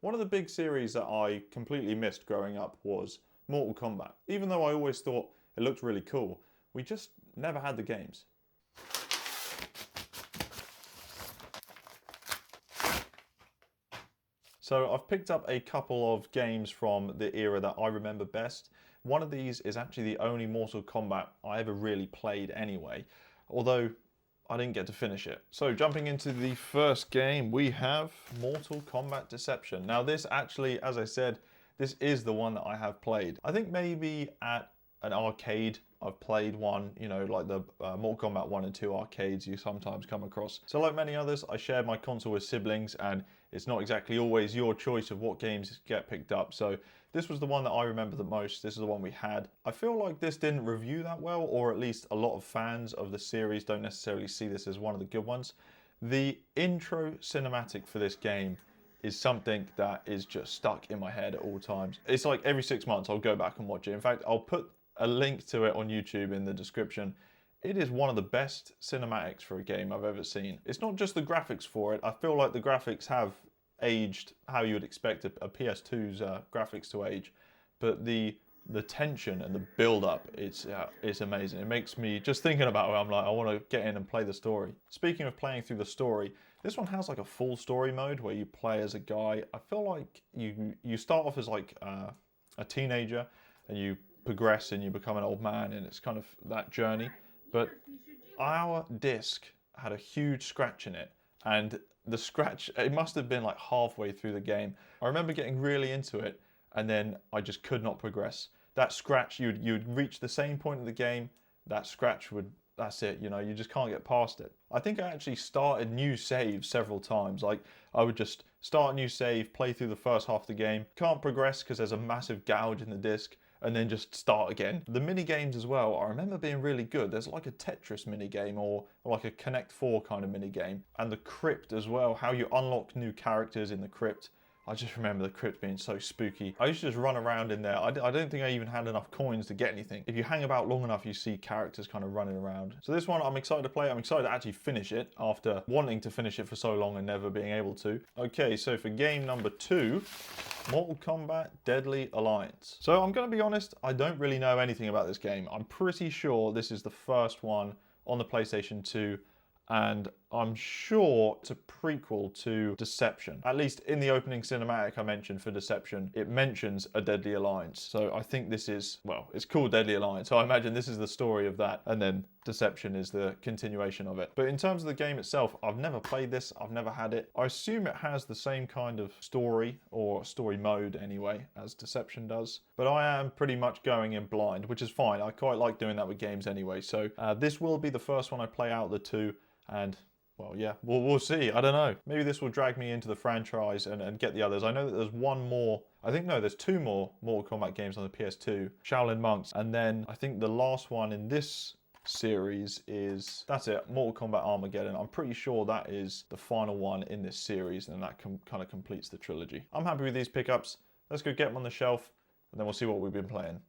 One of the big series that I completely missed growing up was Mortal Kombat. Even though I always thought it looked really cool, we just never had the games. So I've picked up a couple of games from the era that I remember best. One of these is actually the only Mortal Kombat I ever really played anyway, although I didn't get to finish it. So jumping into the first game, we have Mortal Kombat Deception. Now this actually, as I said, this is the one that I have played. I think maybe at an arcade I've played one, you know, like the Mortal Kombat 1 and 2 arcades you sometimes come across. So like many others, I shared my console with siblings, and it's not exactly always your choice of what games get picked up. So this was the one that I remember the most. This is the one we had. I feel like this didn't review that well, or at least a lot of fans of the series don't necessarily see this as one of the good ones. The intro cinematic for this game is something that is just stuck in my head at all times. It's like every 6 months I'll go back and watch it. In fact, I'll put a link to it on YouTube in the description. It is one of the best cinematics for a game I've ever seen. It's not just the graphics for it. I feel like the graphics have aged how you would expect a PS2's graphics to age, but the tension and the build-up, it's amazing. It makes me, just thinking about it, I'm like, I want to get in and play the story. Speaking of playing through the story, this one has like a full story mode where you play as a guy. I feel like you start off as like a teenager, and you progress and you become an old man, and it's kind of that journey. But our disc had a huge scratch in it, and the scratch, it must have been like halfway through the game. I remember getting really into it, and then I just could not progress. That scratch, you'd reach the same point of the game, that scratch would, that's it, you know, you just can't get past it. I think I actually started new saves several times. Like, I would just start a new save, play through the first half of the game, can't progress because there's a massive gouge in the disc, and then just start again. The mini games as well, I remember being really good. There's like a Tetris mini game, or like a Connect 4 kind of mini game. And the crypt as well, how you unlock new characters in the crypt. I just remember the crypt being so spooky. I used to just run around in there. I don't think I even had enough coins to get anything. If you hang about long enough, you see characters kind of running around. So this one, I'm excited to play. I'm excited to actually finish it after wanting to finish it for so long and never being able to. Okay, so for game number 2, Mortal Kombat Deadly Alliance. So I'm going to be honest, I don't really know anything about this game. I'm pretty sure this is the first one on the PlayStation 2, and I'm sure it's a prequel to Deception. At least in the opening cinematic I mentioned for Deception, it mentions a Deadly Alliance. So I think this is, well, it's called Deadly Alliance, so I imagine this is the story of that, and then Deception is the continuation of it. But in terms of the game itself, I've never played this, I've never had it. I assume it has the same kind of story, or story mode anyway, as Deception does. But I am pretty much going in blind, which is fine. I quite like doing that with games anyway. So this will be the first one I play out of the two, and well, yeah, we'll see. I don't know. Maybe this will drag me into the franchise and get the others. I know that there's one more. I think, no, there's 2 more Mortal Kombat games on the PS2. Shaolin Monks. And then I think the last one in this series is, that's it, Mortal Kombat Armageddon. I'm pretty sure that is the final one in this series, and that kind of completes the trilogy. I'm happy with these pickups. Let's go get them on the shelf, and then we'll see what we've been playing.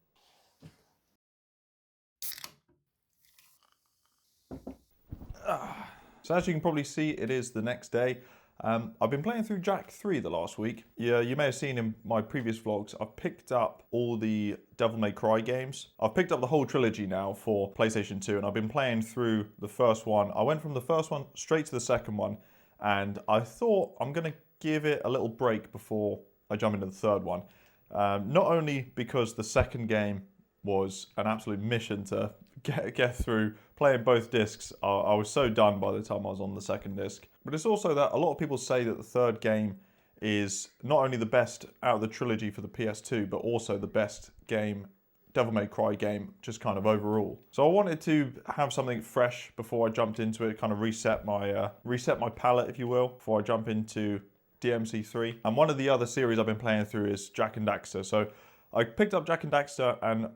So as you can probably see, it is the next day. I've been playing through Jak 3 the last week. Yeah, you may have seen in my previous vlogs, I've picked up all the Devil May Cry games. I've picked up the whole trilogy now for PlayStation 2, and I've been playing through the first one. I went from the first one straight to the second one, and I thought I'm going to give it a little break before I jump into the third one. Not only because the second game was an absolute mission to get through. Playing both discs, I was so done by the time I was on the second disc. But it's also that a lot of people say that the third game is not only the best out of the trilogy for the PS2, but also the best game, Devil May Cry game, just kind of overall. So I wanted to have something fresh before I jumped into it, kind of reset my palette, if you will, before I jump into DMC3. And one of the other series I've been playing through is Jak and Daxter. So I picked up Jak and Daxter, and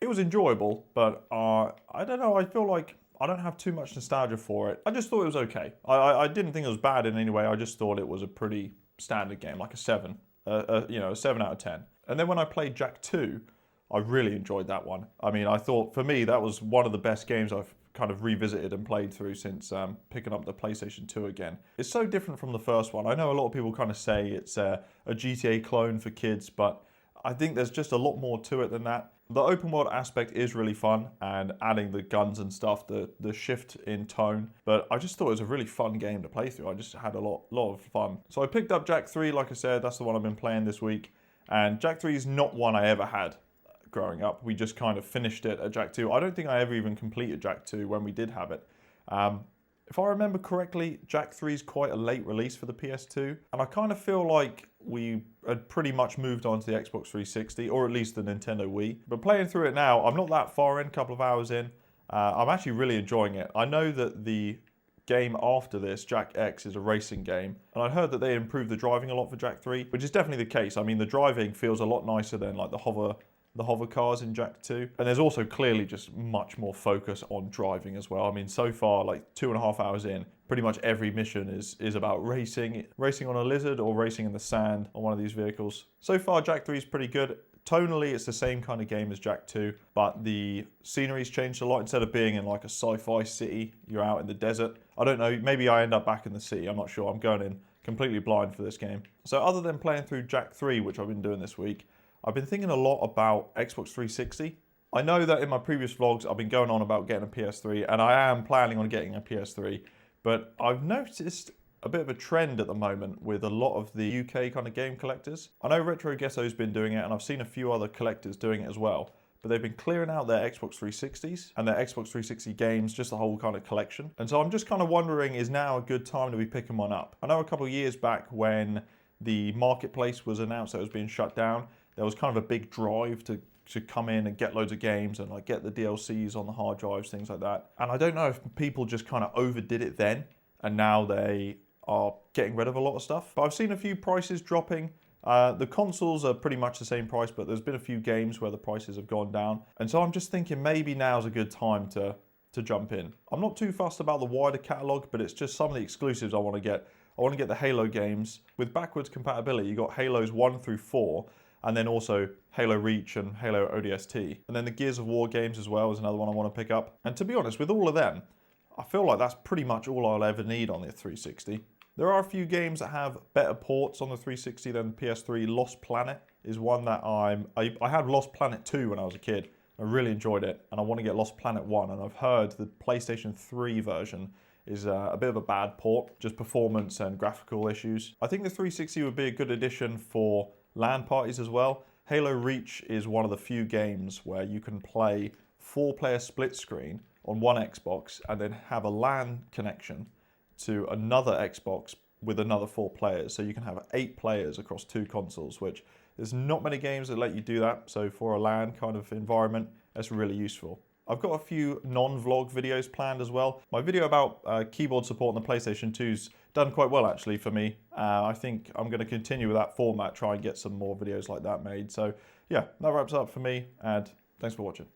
it was enjoyable, but I don't know, I feel like I don't have too much nostalgia for it. I just thought it was okay. I didn't think it was bad in any way, I just thought it was a pretty standard game, like a 7. You know, a 7 out of 10. And then when I played Jak 2, I really enjoyed that one. I mean, I thought, for me, that was one of the best games I've kind of revisited and played through since picking up the PlayStation 2 again. It's so different from the first one. I know a lot of people kind of say it's a GTA clone for kids, but I think there's just a lot more to it than that. The open world aspect is really fun, and adding the guns and stuff, the shift in tone, but I just thought it was a really fun game to play through. I just had a lot of fun. So I picked up Jak 3, like I said, that's the one I've been playing this week, and Jak 3 is not one I ever had growing up. We just kind of finished it at Jak 2. I don't think I ever even completed Jak 2 when we did have it. If I remember correctly, Jak 3 is quite a late release for the PS2, and I kind of feel like we had pretty much moved on to the Xbox 360, or at least the Nintendo Wii. But playing through it now, I'm not that far in, a couple of hours in. I'm actually really enjoying it. I know that the game after this, Jak X, is a racing game, and I heard that they improved the driving a lot for Jak 3, which is definitely the case. I mean, the driving feels a lot nicer than like the hover cars in Jak 2. And there's also clearly just much more focus on driving as well. I mean, so far, like 2.5 hours in, pretty much every mission is about racing on a lizard or racing in the sand on one of these vehicles. So far, Jak 3 is pretty good. Tonally, it's the same kind of game as Jak 2, but the scenery's changed a lot. Instead of being in like a sci-fi city, you're out in the desert. I don't know, maybe I end up back in the city, I'm not sure. I'm going in completely blind for this game. So other than playing through Jak 3, which I've been doing this week, I've been thinking a lot about Xbox 360. I know that in my previous vlogs I've been going on about getting a PS3, and I am planning on getting a PS3, but I've noticed a bit of a trend at the moment with a lot of the UK kind of game collectors. I know Retro Ghetto's been doing it, and I've seen a few other collectors doing it as well, but they've been clearing out their Xbox 360s and their Xbox 360 games, just the whole kind of collection. And so I'm just kind of wondering, is now a good time to be picking one up? I know a couple of years back when the marketplace was announced that it was being shut down, there was kind of a big drive to come in and get loads of games and like get the DLCs on the hard drives, things like that. And I don't know if people just kind of overdid it then, and now they are getting rid of a lot of stuff. But I've seen a few prices dropping. The consoles are pretty much the same price, but there's been a few games where the prices have gone down. And so I'm just thinking maybe now's a good time to jump in. I'm not too fussed about the wider catalog, but it's just some of the exclusives I want to get. I want to get the Halo games. With backwards compatibility, you got Halos 1 through 4, and then also Halo Reach and Halo ODST. And then the Gears of War games as well is another one I want to pick up. And to be honest, with all of them, I feel like that's pretty much all I'll ever need on the 360. There are a few games that have better ports on the 360 than the PS3. Lost Planet is one that I had Lost Planet 2 when I was a kid. I really enjoyed it, and I want to get Lost Planet 1, and I've heard the PlayStation 3 version is a bit of a bad port, just performance and graphical issues. I think the 360 would be a good addition for LAN parties as well. Halo Reach is one of the few games where you can play 4-player split screen on one Xbox and then have a LAN connection to another Xbox with another 4 players. So you can have 8 players across 2 consoles, which there's not many games that let you do that. So for a LAN kind of environment, that's really useful. I've got a few non-vlog videos planned as well. My video about keyboard support on the PlayStation 2's done quite well actually for me. I think I'm going to continue with that format, try and get some more videos like that made. So yeah, that wraps up for me, and thanks for watching.